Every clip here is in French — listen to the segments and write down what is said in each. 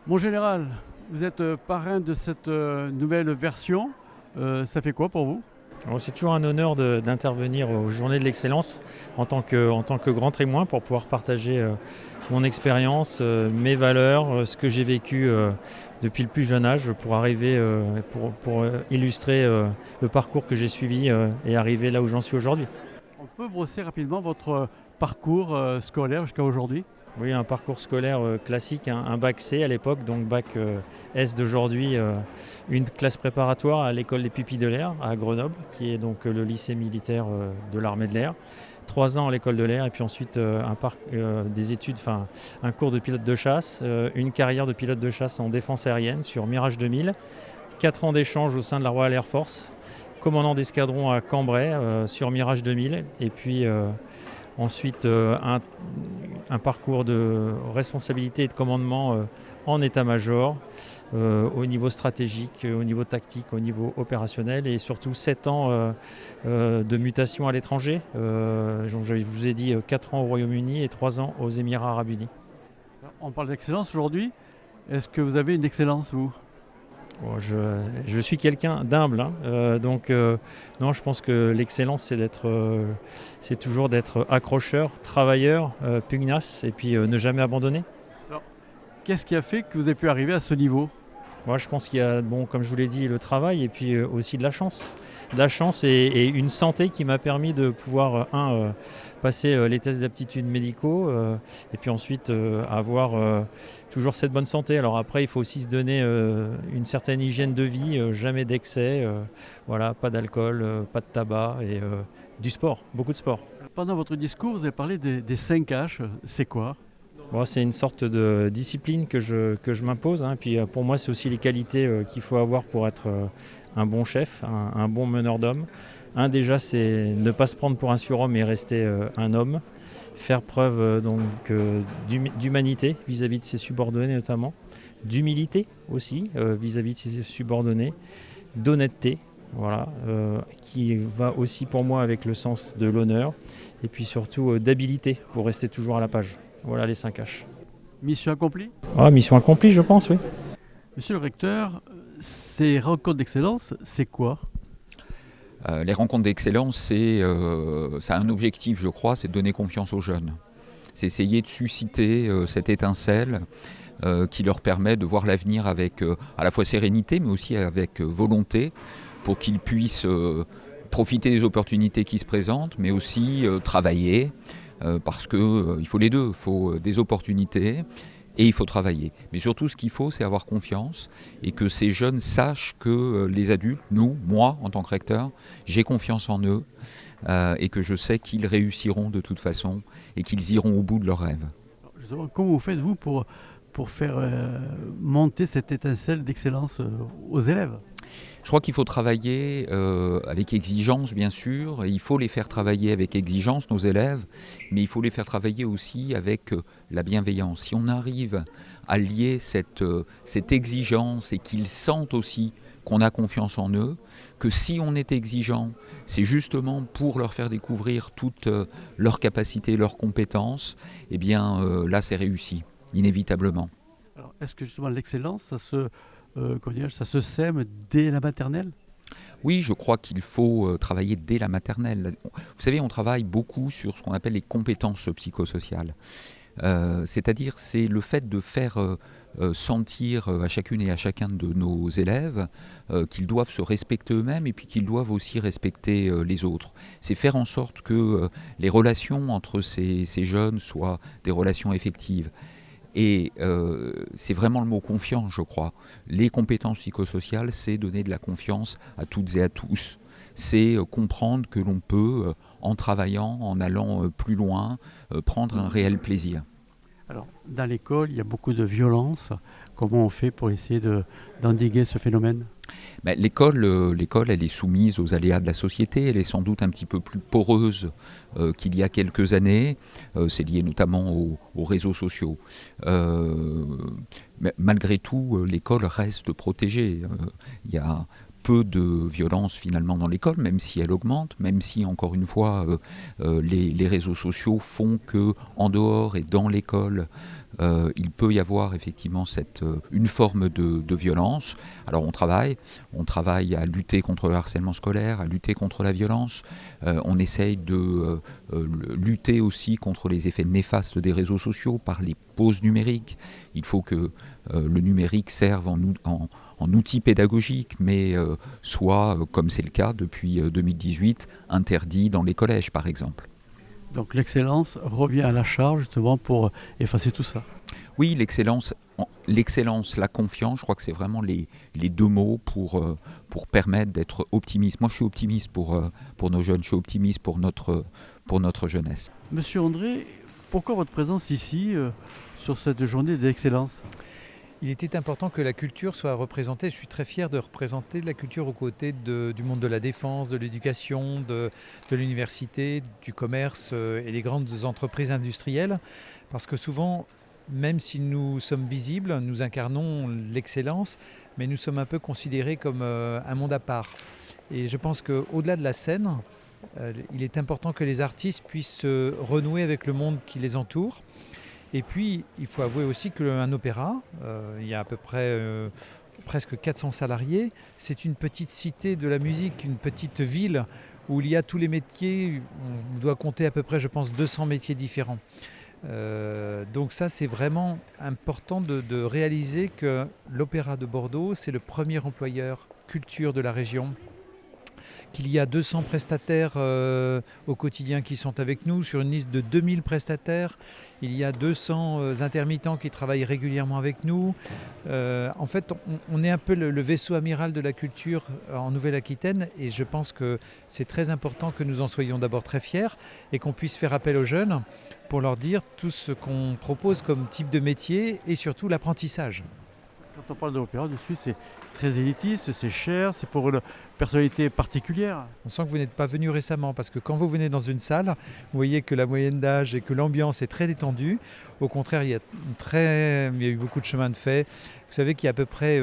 Mon général, vous êtes parrain de cette nouvelle version. Ça fait quoi pour vous? Alors, c'est toujours un honneur d'intervenir aux Journées de l'Excellence en tant que grand témoin pour pouvoir partager mon expérience, mes valeurs, ce que j'ai vécu depuis le plus jeune âge pour arriver, pour illustrer le parcours que j'ai suivi et arriver là où j'en suis aujourd'hui. On peut brosser rapidement votre parcours scolaire jusqu'à aujourd'hui. Oui, un parcours scolaire classique, un bac C à l'époque, donc bac S d'aujourd'hui, une classe préparatoire à l'école des pupilles de l'air à Grenoble, qui est donc le lycée militaire de l'armée de l'air. 3 ans à l'école de l'air et puis ensuite des études, enfin un cours de pilote de chasse, une carrière de pilote de chasse en défense aérienne sur Mirage 2000, 4 ans d'échange au sein de la Royal Air Force, commandant d'escadron à Cambrai sur Mirage 2000 et puis ensuite un parcours de responsabilité et de commandement en état-major, au niveau stratégique, au niveau tactique, au niveau opérationnel et surtout 7 ans de mutation à l'étranger. Je vous ai dit 4 ans au Royaume-Uni et 3 ans aux Émirats arabes unis. On parle d'excellence aujourd'hui. Est-ce que vous avez une excellence, vous? Bon, je suis quelqu'un d'humble, hein, non, je pense que l'excellence c'est toujours d'être accrocheur, travailleur, pugnace et puis ne jamais abandonner. Alors, qu'est-ce qui a fait que vous avez pu arriver à ce niveau? Moi, je pense qu'il y a, bon, comme je vous l'ai dit, le travail et puis aussi de la chance. De la chance et une santé qui m'a permis de pouvoir, passer les tests d'aptitude médicaux et puis ensuite avoir toujours cette bonne santé. Alors après, il faut aussi se donner une certaine hygiène de vie, jamais d'excès, voilà, pas d'alcool, pas de tabac et du sport, beaucoup de sport. Pendant votre discours, vous avez parlé des 5 H. C'est quoi? Bon, c'est une sorte de discipline que je m'impose, hein. Puis pour moi, c'est aussi les qualités qu'il faut avoir pour être un bon chef, un bon meneur d'hommes. Un, déjà, c'est ne pas se prendre pour un surhomme et rester un homme. Faire preuve d'humanité vis-à-vis de ses subordonnés notamment. D'humilité aussi vis-à-vis de ses subordonnés. D'honnêteté, voilà, qui va aussi pour moi avec le sens de l'honneur. Et puis surtout d'habilité pour rester toujours à la page. Voilà les 5 H. Mission accomplie? Ah, mission accomplie, je pense, oui. Monsieur le recteur, ces rencontres d'excellence, c'est quoi? Les rencontres d'excellence, ça a un objectif, je crois, c'est de donner confiance aux jeunes. C'est essayer de susciter cette étincelle qui leur permet de voir l'avenir avec à la fois sérénité, mais aussi avec volonté, pour qu'ils puissent profiter des opportunités qui se présentent, mais aussi travailler, parce qu'il faut les deux, il faut des opportunités et il faut travailler. Mais surtout, ce qu'il faut, c'est avoir confiance et que ces jeunes sachent que les adultes, nous, moi, en tant que recteur, j'ai confiance en eux et que je sais qu'ils réussiront de toute façon et qu'ils iront au bout de leurs rêves. Justement, comment vous faites, vous, pour faire monter cette étincelle d'excellence aux élèves? Je crois qu'il faut travailler avec exigence, bien sûr. Et il faut les faire travailler avec exigence, nos élèves, mais il faut les faire travailler aussi avec la bienveillance. Si on arrive à lier cette exigence et qu'ils sentent aussi qu'on a confiance en eux, que si on est exigeant, c'est justement pour leur faire découvrir toutes leurs capacités, leurs compétences, eh bien là c'est réussi, inévitablement. Alors, est-ce que justement l'excellence, ça se sème dès la maternelle? Oui, je crois qu'il faut travailler dès la maternelle. Vous savez, on travaille beaucoup sur ce qu'on appelle les compétences psychosociales. C'est-à-dire, c'est le fait de faire sentir à chacune et à chacun de nos élèves qu'ils doivent se respecter eux-mêmes et puis qu'ils doivent aussi respecter les autres. C'est faire en sorte que les relations entre ces jeunes soient des relations effectives. Et c'est vraiment le mot confiance, je crois. Les compétences psychosociales, c'est donner de la confiance à toutes et à tous. C'est comprendre que l'on peut, en travaillant, en allant plus loin, prendre un réel plaisir. Alors, dans l'école, il y a beaucoup de violence. Comment on fait pour essayer d'endiguer ce phénomène? Ben, l'école, elle est soumise aux aléas de la société. Elle est sans doute un petit peu plus poreuse qu'il y a quelques années. C'est lié notamment aux réseaux sociaux. Mais malgré tout, l'école reste protégée. Il y a peu de violence finalement dans l'école, même si elle augmente, même si encore une fois les réseaux sociaux font que en dehors et dans l'école, il peut y avoir effectivement une forme de violence. Alors on travaille à lutter contre le harcèlement scolaire, à lutter contre la violence. On essaye de lutter aussi contre les effets néfastes des réseaux sociaux par les pauses numériques. Il faut que le numérique serve en outil pédagogique, mais soit, comme c'est le cas depuis 2018, interdit dans les collèges par exemple. Donc l'excellence revient à la charge justement pour effacer tout ça. Oui, l'excellence, la confiance, je crois que c'est vraiment les deux mots pour permettre d'être optimiste. Moi je suis optimiste pour nos jeunes, je suis optimiste pour notre jeunesse. Monsieur André, pourquoi votre présence ici sur cette journée d'excellence ? Il était important que la culture soit représentée. Je suis très fier de représenter la culture aux côtés du monde de la défense, de l'éducation, de l'université, du commerce et des grandes entreprises industrielles. Parce que souvent, même si nous sommes visibles, nous incarnons l'excellence, mais nous sommes un peu considérés comme un monde à part. Et je pense qu'au-delà de la scène, il est important que les artistes puissent renouer avec le monde qui les entoure. Et puis, il faut avouer aussi qu'un opéra, il y a à peu près presque 400 salariés, c'est une petite cité de la musique, une petite ville où il y a tous les métiers. On doit compter à peu près, je pense, 200 métiers différents. Donc ça, c'est vraiment important de réaliser que l'Opéra de Bordeaux, c'est le premier employeur culture de la région, qu'il y a 200 prestataires au quotidien qui sont avec nous, sur une liste de 2000 prestataires. Il y a 200 intermittents qui travaillent régulièrement avec nous. En fait, on est un peu le vaisseau amiral de la culture en Nouvelle-Aquitaine, et je pense que c'est très important que nous en soyons d'abord très fiers et qu'on puisse faire appel aux jeunes pour leur dire tout ce qu'on propose comme type de métier et surtout l'apprentissage. Quand on parle de l'opéra, dessus, c'est très élitiste, c'est cher, c'est pour une personnalité particulière. On sent que vous n'êtes pas venu récemment, parce que quand vous venez dans une salle, vous voyez que la moyenne d'âge et que l'ambiance est très détendue. Au contraire, il y a eu beaucoup de chemin de fait. Vous savez qu'il y a à peu près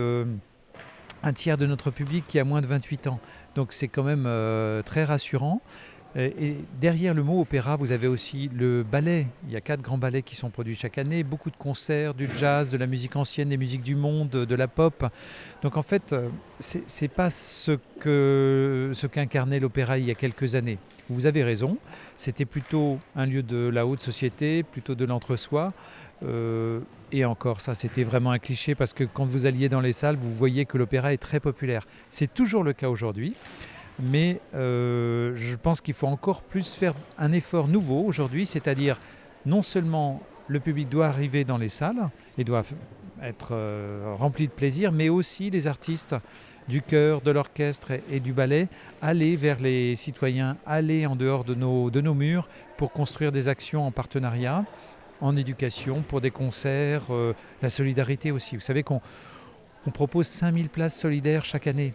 un tiers de notre public qui a moins de 28 ans. Donc c'est quand même très rassurant. Et derrière le mot opéra, vous avez aussi le ballet. Il y a 4 grands ballets qui sont produits chaque année, beaucoup de concerts, du jazz, de la musique ancienne, des musiques du monde, de la pop. Donc en fait, c'est pas ce qu'incarnait l'opéra il y a quelques années. Vous avez raison, c'était plutôt un lieu de la haute société, plutôt de l'entre-soi. Et encore, ça c'était vraiment un cliché, parce que quand vous alliez dans les salles, vous voyez que l'opéra est très populaire. C'est toujours le cas aujourd'hui. Mais je pense qu'il faut encore plus faire un effort nouveau aujourd'hui, c'est-à-dire non seulement le public doit arriver dans les salles et doit être rempli de plaisir, mais aussi les artistes du chœur, de l'orchestre et du ballet, aller vers les citoyens, aller en dehors de nos murs pour construire des actions en partenariat, en éducation, pour des concerts, la solidarité aussi. Vous savez qu'on propose 5000 places solidaires chaque année,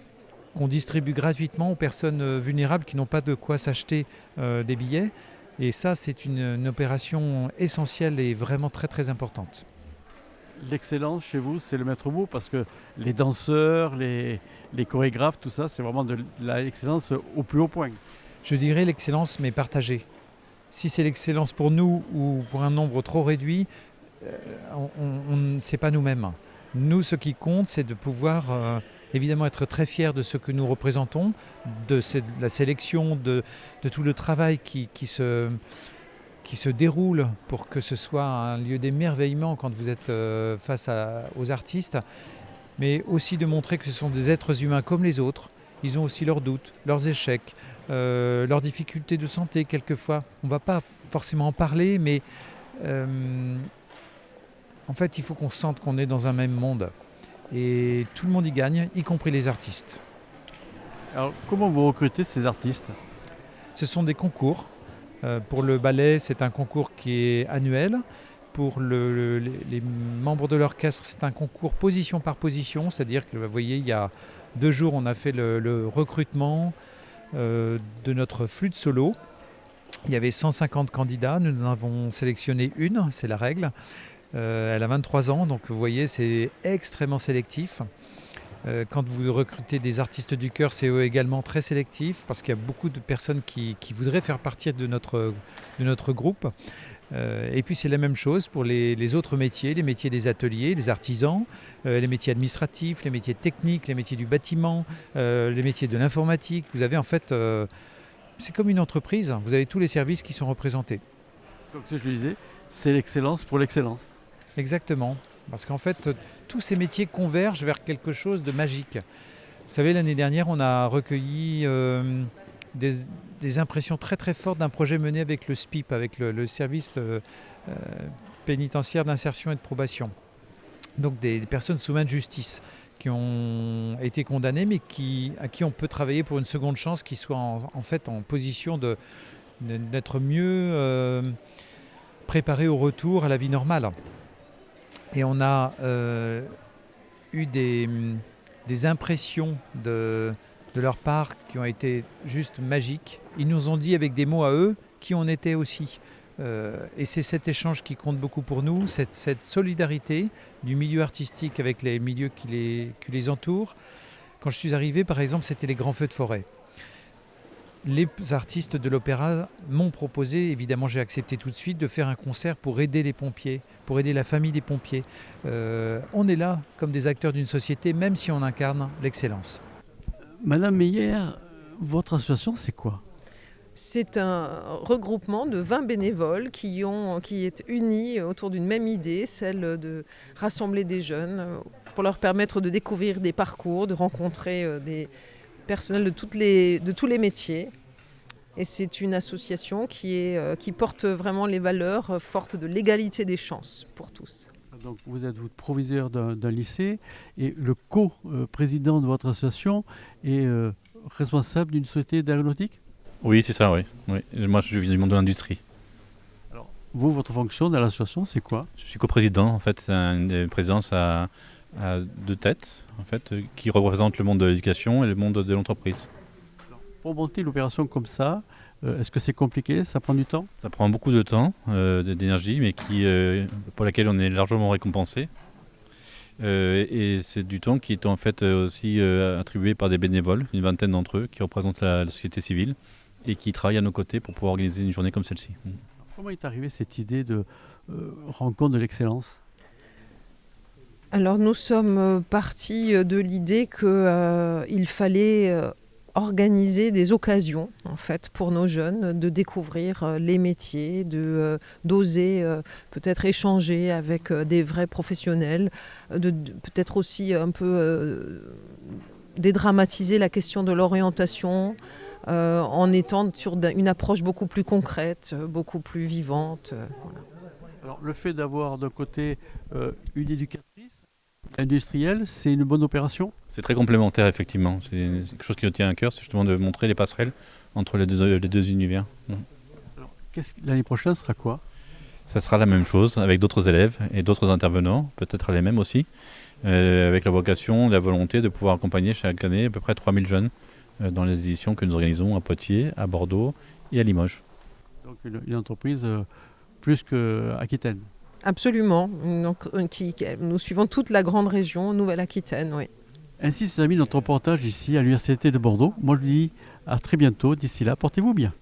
qu'on distribue gratuitement aux personnes vulnérables qui n'ont pas de quoi s'acheter des billets. Et ça, c'est une opération essentielle et vraiment très très importante. L'excellence chez vous, c'est le maître mot, parce que les danseurs, les chorégraphes, tout ça, c'est vraiment de l'excellence au plus haut point. Je dirais l'excellence, mais partagée. Si c'est l'excellence pour nous ou pour un nombre trop réduit, c'est pas nous-mêmes. Nous, ce qui compte, c'est de pouvoir évidemment être très fiers de ce que nous représentons, de la sélection, de tout le travail qui se déroule pour que ce soit un lieu d'émerveillement quand vous êtes face aux artistes, mais aussi de montrer que ce sont des êtres humains comme les autres. Ils ont aussi leurs doutes, leurs échecs, leurs difficultés de santé quelquefois. On ne va pas forcément en parler, mais en fait, il faut qu'on sente qu'on est dans un même monde. Et tout le monde y gagne, y compris les artistes. Alors, comment vous recrutez ces artistes ? Ce sont des concours. Pour le ballet, c'est un concours qui est annuel. Pour les membres de l'orchestre, c'est un concours position par position. C'est-à-dire que, vous voyez, il y a 2 jours, on a fait le recrutement de notre flûte solo. Il y avait 150 candidats. Nous en avons sélectionné une, c'est la règle. Elle a 23 ans, donc vous voyez, c'est extrêmement sélectif. Quand vous recrutez des artistes du cœur, c'est également très sélectif parce qu'il y a beaucoup de personnes qui voudraient faire partie de notre groupe. Et puis c'est la même chose pour les autres métiers, les métiers des ateliers, les artisans, les métiers administratifs, les métiers techniques, les métiers du bâtiment, les métiers de l'informatique. Vous avez en fait, c'est comme une entreprise, vous avez tous les services qui sont représentés. Donc ce que je disais, c'est l'excellence pour l'excellence. Exactement, parce qu'en fait, tous ces métiers convergent vers quelque chose de magique. Vous savez, l'année dernière, on a recueilli des impressions très très fortes d'un projet mené avec le SPIP, avec le service pénitentiaire d'insertion et de probation. Donc des personnes sous main de justice qui ont été condamnées, mais à qui on peut travailler pour une seconde chance, qui soient en fait en position d'être mieux préparés au retour à la vie normale. Et on a eu des impressions de leur part qui ont été juste magiques. Ils nous ont dit avec des mots à eux qui on était aussi. Et c'est cet échange qui compte beaucoup pour nous, cette solidarité du milieu artistique avec les milieux qui les entourent. Quand je suis arrivé, par exemple, c'était les grands feux de forêt. Les artistes de l'opéra m'ont proposé, évidemment j'ai accepté tout de suite, de faire un concert pour aider les pompiers, pour aider la famille des pompiers. On est là comme des acteurs d'une société, même si on incarne l'excellence. Madame Meyer, votre association, c'est quoi ? C'est un regroupement de 20 bénévoles qui est unis autour d'une même idée, celle de rassembler des jeunes pour leur permettre de découvrir des parcours, de rencontrer des personnels de tous les métiers. Et c'est une association qui porte vraiment les valeurs fortes de l'égalité des chances pour tous. Donc vous êtes proviseur d'un lycée et le co-président de votre association est responsable d'une société d'aéronautique ? Oui, c'est ça, oui. Moi, je viens du monde de l'industrie. Alors, vous, votre fonction dans l'association, c'est quoi ? Je suis coprésident, en fait, une présidence à deux têtes, en fait, qui représentent le monde de l'éducation et le monde de l'entreprise. Alors, pour monter l'opération comme ça, est-ce que c'est compliqué ? Ça prend du temps ? Ça prend beaucoup de temps, d'énergie, mais pour laquelle on est largement récompensé. Et c'est du temps qui est en fait aussi attribué par des bénévoles, une vingtaine d'entre eux, qui représentent la société civile et qui travaillent à nos côtés pour pouvoir organiser une journée comme celle-ci. Comment est arrivée cette idée de rencontre de l'excellence ? Alors nous sommes partis de l'idée qu'il fallait organiser des occasions en fait pour nos jeunes de découvrir les métiers, d'oser peut-être échanger avec des vrais professionnels, de peut-être aussi un peu dédramatiser la question de l'orientation en étant sur une approche beaucoup plus concrète, beaucoup plus vivante. Voilà. Alors le fait d'avoir d'un côté une éducatrice industrielle, c'est une bonne opération ? C'est très complémentaire, effectivement. C'est quelque chose qui nous tient à cœur, c'est justement de montrer les passerelles entre les deux univers. Alors, l'année prochaine sera quoi ? Ça sera la même chose, avec d'autres élèves et d'autres intervenants, peut-être les mêmes aussi, avec la vocation, la volonté de pouvoir accompagner chaque année à peu près 3000 jeunes dans les éditions que nous organisons à Poitiers, à Bordeaux et à Limoges. Donc une entreprise plus qu'Aquitaine. Absolument. Donc, nous suivons toute la grande région Nouvelle-Aquitaine, oui. Ainsi se termine notre reportage ici à l'Université de Bordeaux. Moi je vous dis à très bientôt. D'ici là, portez-vous bien.